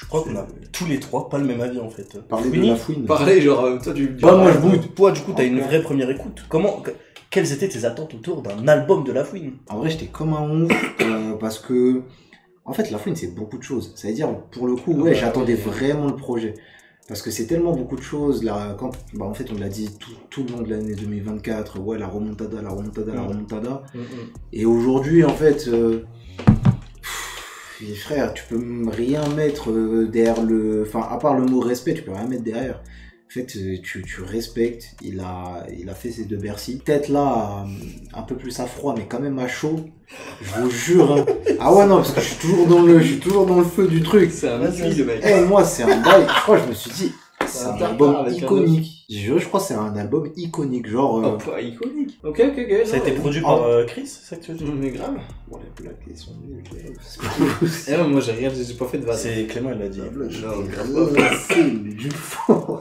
Je crois qu'on a tous les trois pas le même avis en fait. Parler de la fouine. Parler, genre, toi, tu. Bah, moi je boude. Toi, du coup, t'as une vraie première écoute. Quelles étaient tes attentes autour d'un album de La Fouine? En vrai, j'étais comme un ouf parce que, en fait, La Fouine, c'est beaucoup de choses. C'est-à-dire, pour le coup, ouais, j'attendais vraiment le projet. Parce que c'est tellement beaucoup de choses. Là, en fait, on l'a dit tout le long de l'année 2024. Ouais, la remontada. Et aujourd'hui, en fait, frère, tu peux rien mettre derrière enfin, à part le mot respect, tu peux rien mettre derrière. En fait, tu respectes, il a fait ses deux Bercy. Peut-être là, un peu plus à froid, mais quand même à chaud. Je vous jure. Hein. Ah ouais, non, parce que je suis toujours dans le feu du truc. C'est un mythe, le mec. Moi, c'est un bail. Je crois, je me suis dit, c'est un album iconique. Je crois que c'est un album iconique, genre... iconique. Ok. Ça a été produit par Chris, c'est ça que tu veux dire? Mais grave. Bon, les blagues, ils sont nuls. Moi, j'ai pas fait de vanne. C'est Clément, il l'a dit. Non,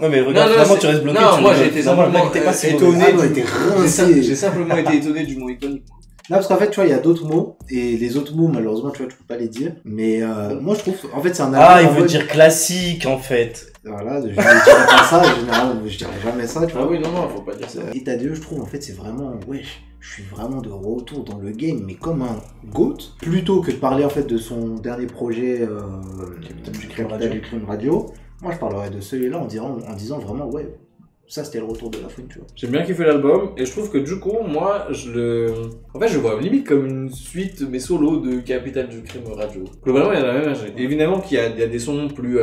mais regarde, vraiment, tu restes bloqué. Non, moi, j'ai été simplement étonné. J'ai simplement été étonné du mot iconique. Non, parce qu'en fait, tu vois, il y a d'autres mots, et les autres mots, malheureusement, tu vois, tu peux pas les dire. Mais moi, je trouve, en fait, c'est un album. Ah, il veut dire classique, en fait. Voilà, je ne dirais pas ça, généralement, je dirais jamais ça, tu vois. Ah oui, non, faut pas dire ça. État des lieux, je trouve, en fait, c'est vraiment, je suis vraiment de retour dans le game, mais comme un GOAT, plutôt que de parler, en fait, de son dernier projet, Capital du Crime Radio, moi, je parlerais de celui-là en disant vraiment, ça, c'était le retour de La Fouine, tu vois. J'ai bien kiffé l'album, et je trouve que du coup, moi, en fait, je vois limite comme une suite, mais solo, de Capital du Crime Radio. Globalement, il y a la même âge. Évidemment qu'il y a des sons plus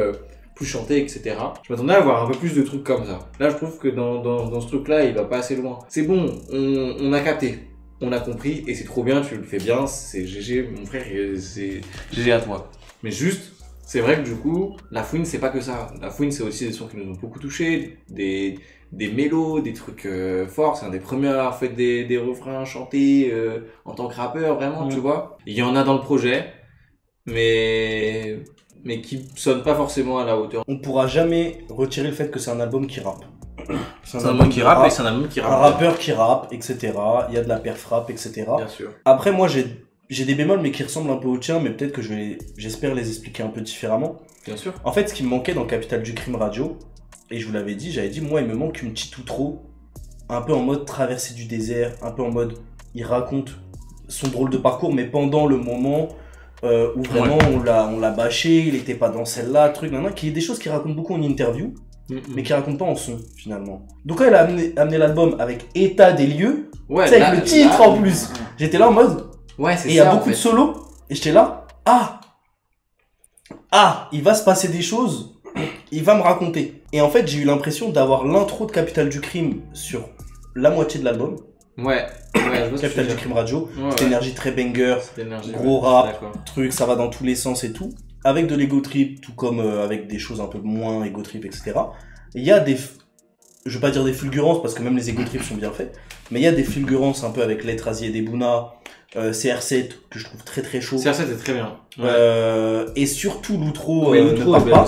chantés, etc. Je m'attendais à avoir un peu plus de trucs comme ça. Là, je trouve que dans ce truc-là, il va pas assez loin. C'est bon, on a capté. On a compris, et c'est trop bien, tu le fais bien, c'est GG, mon frère, c'est GG à toi. Mais juste, c'est vrai que du coup, La Fouine, c'est pas que ça. La Fouine, c'est aussi des sons qui nous ont beaucoup touchés, des mélos, des trucs forts. C'est un des premiers à avoir fait des refrains chantés en tant que rappeur, vraiment, tu vois. Il y en a dans le projet, mais qui sonnent pas forcément à la hauteur. On pourra jamais retirer le fait que c'est un album qui rappe. C'est un album qui rappe, et c'est un album qui rappe. Un rappeur qui rappe, etc. Il y a de la perf rap, etc. Bien sûr. Après, moi, j'ai des bémols, mais qui ressemblent un peu au tien, mais peut-être que j'espère les expliquer un peu différemment. Bien sûr. En fait, ce qui me manquait dans Capital du Crime Radio, et je vous l'avais dit, j'avais dit, moi, il me manque une petite outro, un peu en mode traversée du désert, un peu en mode, il raconte son drôle de parcours, mais pendant le moment où vraiment on l'a bâché, il était pas dans celle-là, truc, qui est des choses qu'il raconte beaucoup en interview, mais qu'il raconte pas en son, finalement. Donc quand elle a amené l'album avec État des lieux, avec le titre en plus, j'étais là en mode, ouais, c'est ça. Et il y a beaucoup de solos, et j'étais là, il va se passer des choses, il va me raconter. Et en fait, j'ai eu l'impression d'avoir l'intro de Capital du Crime sur la moitié de l'album. Ouais, je vois Capital du Crime Radio, cette énergie très banger, gros rap, truc, ça va dans tous les sens et tout. Avec de l'ego trip, tout comme avec des choses un peu moins ego trip, etc. Il y a je vais pas dire des fulgurances, parce que même les ego trips sont bien faits, mais il y a des fulgurances un peu avec Lettre Asie et Debouna, CR7, que je trouve très très chaud. CR7 est très bien. Et surtout l'outro ne part pas.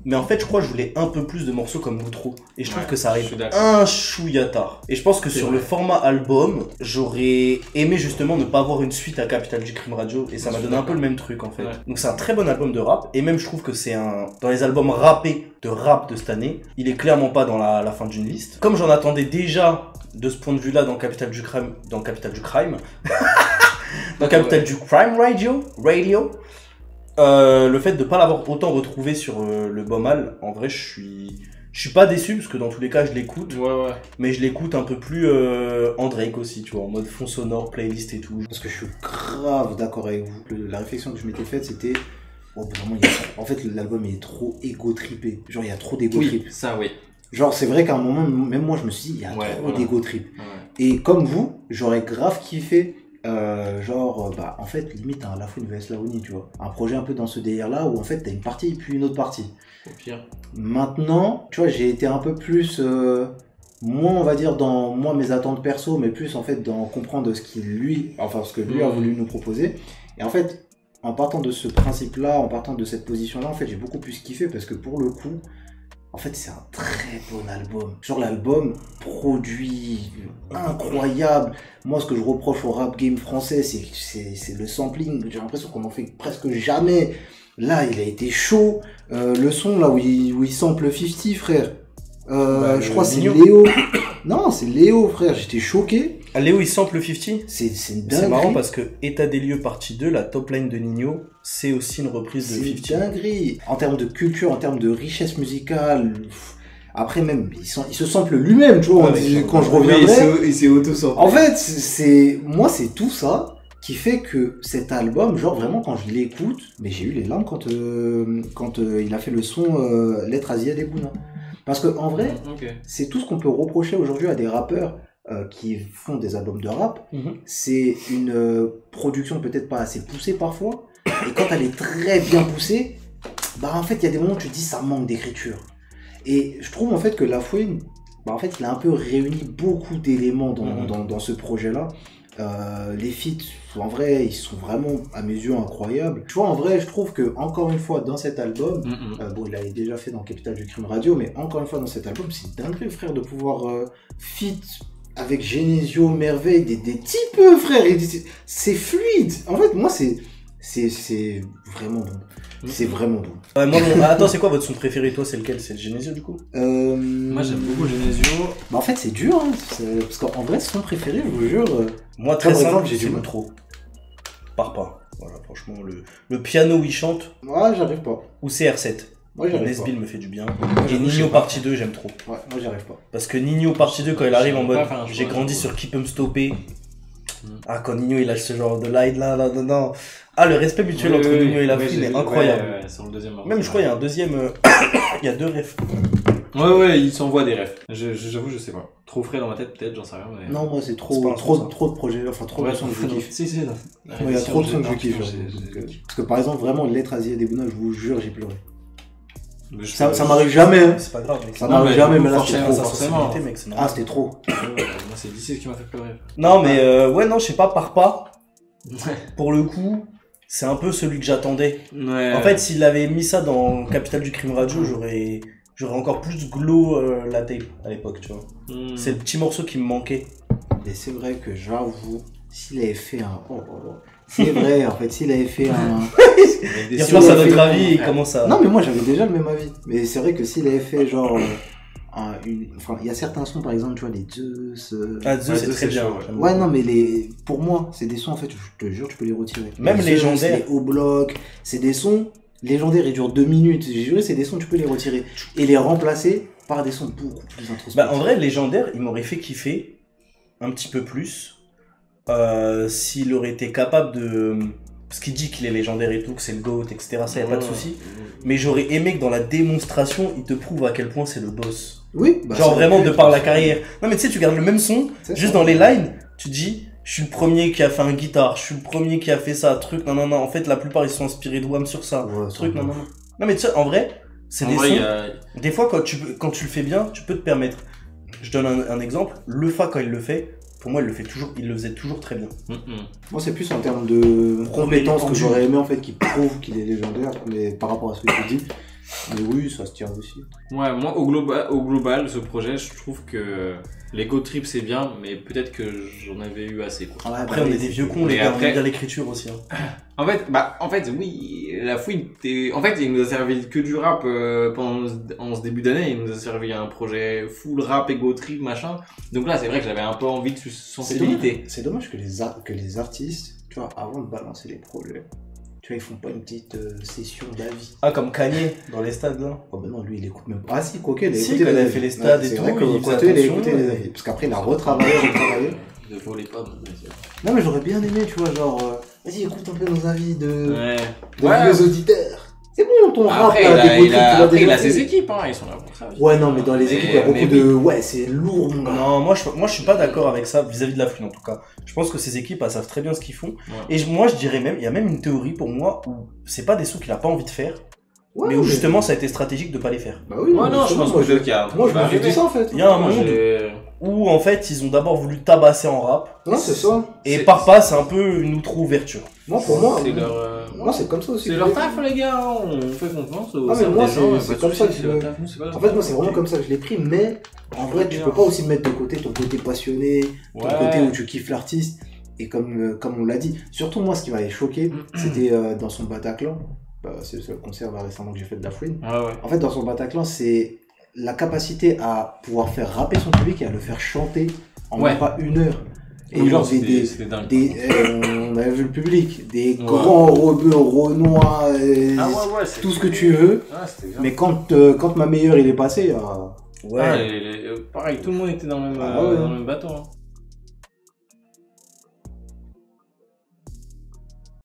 Mais en fait, je crois que je voulais un peu plus de morceaux comme l'outro. Et je trouve que ça arrive un chouïa tard. Et je pense que sur le format album, j'aurais aimé justement ne pas avoir une suite à Capital du Crime Radio. Et ça m'a donné un peu le même truc en fait. Donc c'est un très bon album de rap. Et même je trouve que c'est dans les albums rappés de rap de cette année, il est clairement pas dans la fin d'une liste. Comme j'en attendais déjà de ce point de vue là dans Capital du Crime. Dans Capital du Crime Radio. Le fait de pas l'avoir autant retrouvé sur le Bomal, en vrai, je suis pas déçu parce que dans tous les cas, je l'écoute. Mais je l'écoute un peu plus en Drake aussi, tu vois, en mode fond sonore, playlist et tout. Parce que je suis grave d'accord avec vous. La réflexion que je m'étais faite, c'était vraiment, en fait, l'album est trop égo-trippé. Genre, il y a trop d'égo-trip. Ça, oui. Genre, c'est vrai qu'à un moment, même moi, je me suis dit, il y a trop d'égo-trip. Et comme vous, j'aurais grave kiffé. En fait, limite, un La Fouine vs Laouni, tu vois. Un projet un peu dans ce délire-là où en fait, t'as une partie et puis une autre partie. Au pire. Maintenant, tu vois, j'ai été un peu plus, moins, on va dire, dans mes attentes perso, mais plus en fait dans comprendre ce que lui a voulu nous proposer. Et en fait, en partant de ce principe-là, en partant de cette position-là, en fait, j'ai beaucoup plus kiffé parce que pour le coup, en fait, c'est un très bon album. Genre, l'album produit incroyable. Moi, ce que je reproche au rap game français, c'est le sampling. J'ai l'impression qu'on en fait presque jamais. Là, il a été chaud. Le son, là, où il sample 50, frère. Je crois que c'est Léo. Non, c'est Léo, frère. J'étais choqué. Ah, Léo, il sample 50 ? C'est dingue. C'est marrant parce que État des lieux partie 2, la top line de Nino, c'est aussi une reprise de 50. C'est dinguerie. En termes de culture, en termes de richesse musicale... Après même, il se sample lui-même, tu vois, quand je reviendrai. Il s'est auto-samplé. En fait, moi, c'est tout ça qui fait que cet album, genre vraiment, quand je l'écoute, mais j'ai eu les larmes quand il a fait le son Lettre à Ziad Ebouna. Parce que en vrai, c'est tout ce qu'on peut reprocher aujourd'hui à des rappeurs qui font des albums de rap. C'est une production peut-être pas assez poussée parfois. Et quand elle est très bien poussée, bah en fait, il y a des moments où tu te dis ça manque d'écriture. Et je trouve en fait que La Fouine, bah en fait, il a un peu réuni beaucoup d'éléments dans ce projet-là. Les feats, en vrai, ils sont vraiment à mes yeux incroyables. Tu vois, en vrai, je trouve que encore une fois dans cet album, bon, il l'avait déjà fait dans Capital du Crime Radio, mais encore une fois dans cet album, c'est dingue, frère, de pouvoir feat avec Genesio, Merveille, des types, frère, c'est fluide. En fait, moi, c'est vraiment bon. C'est vraiment bon. Attends, c'est quoi votre son préféré, toi? C'est lequel? C'est le Genesio, du coup? Moi, j'aime beaucoup Genesio. Bah, en fait, c'est dur, hein, parce qu'en vrai, son préféré, je vous jure... Moi, très simple, j'ai du Loutro. Part pas. Voilà, franchement, le piano où il chante. Ouais, j'arrive pas. Ou CR7. Moi, j'arrive pas. Nesbill me fait du bien. Et Nino Partie 2, j'aime trop. Ouais, moi, j'arrive pas. Parce que Nino Partie 2, quand il arrive en mode j'ai grandi sur Qui peut me stopper. Ah, quand Nino il lâche ce genre de line là, non. Ah, le respect mutuel entre Nino et La Fouine est incroyable. Ouais, sur le deuxième morceau. Même, je crois, il y a un deuxième. Il y a 2 refs. Ouais, il s'envoie des refs. J'avoue, je sais pas. Trop frais dans ma tête, peut-être, j'en sais rien. Mais... Non, moi, c'est trop de projets, enfin, trop de sons que je kiffe. Si, il y a trop de sons que je kiffe. Parce que par exemple, vraiment, Lettre à Ziad Ebouna, je vous jure, j'ai pleuré. Ça m'arrive jamais, hein. C'est pas grave, mec. Ça m'arrive jamais, mais là, c'était trop. Forcément. Ah, c'était trop. Moi, c'est DC qui m'a fait pleurer. Non, mais ouais, non, je sais pas, Part pas. Pour le coup, c'est un peu celui que j'attendais. Ouais. En fait, s'il avait mis ça dans Capital du Crime Radio, j'aurais encore plus glow la tape à l'époque, tu vois. C'est le petit morceau qui me manquait. Mais c'est vrai que j'avoue, s'il avait fait un... C'est vrai, en fait, s'il avait fait un... Il repense à notre avis et il commence à... Non, mais moi, j'avais déjà le même avis. Mais c'est vrai que s'il avait fait, genre... Enfin, il y a certains sons, par exemple, tu vois, les Zeus... Zeus, c'est très bien. Ouais, non, mais pour moi, c'est des sons, en fait, je te jure, tu peux les retirer. Même les légendaires. Les O-Block, c'est des sons... Légendaires, ils durent 2 minutes. J'ai juré, c'est des sons, tu peux les retirer. Et les remplacer par des sons beaucoup plus introspectifs. Bah, en vrai, légendaire, il m'aurait fait kiffer un petit peu plus s'il aurait été capable de... Parce qu'il dit qu'il est légendaire et tout, que c'est le GOAT, etc. Ça, y a pas de souci. Mais j'aurais aimé que dans la démonstration, il te prouve à quel point c'est le boss. Oui. Bah, genre vraiment de par la carrière. Non, mais tu sais, tu gardes le même son, juste dans les lines, tu dis... Je suis le premier qui a fait un guitare, je suis le premier qui a fait ça, truc, non. En fait, la plupart, ils sont inspirés de Wham sur ça, truc, non. Non, mais tu sais, en vrai, c'est des sons. Des fois, quand tu le fais bien, tu peux te permettre. Je donne un exemple. Lefa, quand il le fait, pour moi, il le faisait toujours très bien. Moi, c'est plus en termes de compétences que j'aurais aimé, en fait, qu'il prouve qu'il est légendaire, mais par rapport à ce que tu dis. Mais oui, ça se tient aussi. Ouais, moi, au global, ce projet, je trouve que l'ego trip c'est bien, mais peut-être que j'en avais eu assez, quoi. Après, on est des vieux cons, les gars, on aime bien l'écriture aussi. Hein. En fait, oui, La Fouine, en fait, il nous a servi que du rap en ce début d'année, il nous a servi un projet full rap, ego trip, machin. Donc là, c'est vrai que j'avais un peu envie de sensibilité. C'est dommage que les artistes, tu vois, avant de balancer les projets, tu vois, ils font pas une petite session d'avis. Ah, comme Kanye, dans les stades, là. Oh, ben non, lui, il écoute même pas. Ah, si, Coquet, il a écouté. Il a fait les stades et tout. Il a écouté les avis. Parce qu'après, il a retravaillé. Ne volez pas, non, mais j'aurais bien aimé, tu vois, genre, vas-y, écoute un peu nos avis de vieux auditeurs. C'est bon, ton rap, il a ses équipes, hein, ils sont là pour ça. Ouais, non, mais dans les équipes, il y a beaucoup de... Ouais, c'est lourd, mon gars. Non, moi, je suis pas d'accord avec ça, vis-à-vis de La Fouine, en tout cas. Je pense que ces équipes, elles savent très bien ce qu'ils font. Ouais. Et moi, je dirais même, il y a même une théorie pour moi où c'est pas des sons qu'il a pas envie de faire, mais où justement, ça a été stratégique de pas les faire. Bah oui, non, je pense que je me dis ça, en fait. Il y a un monde où, en fait, ils ont d'abord voulu tabasser en rap. Non, c'est ça. Et par pas, c'est un peu une outre-ouverture. Moi, pour moi, c'est leur... Moi, c'est comme ça aussi. C'est leur taf, les gars, on fait confiance aux mais moi, c'est comme ça que je l'ai. En fait, moi, c'est vraiment comme ça que je l'ai pris, mais en vrai, tu peux pas aussi mettre de côté ton côté passionné, ton côté où tu kiffes l'artiste. Et comme on l'a dit, surtout moi, ce qui m'avait choqué, c'était dans son Bataclan. c'est le seul concert récemment que j'ai fait de Dafwin. Ouais. En fait, dans son Bataclan, c'est la capacité à pouvoir faire rapper son public et à le faire chanter en même pas 1 heure. Et genre, on avait vu le public, des grands rebeux, renois, tout ce que tu veux. Mais quand ma meilleure il est passé, pareil, tout le monde était dans le même bateau. Hein.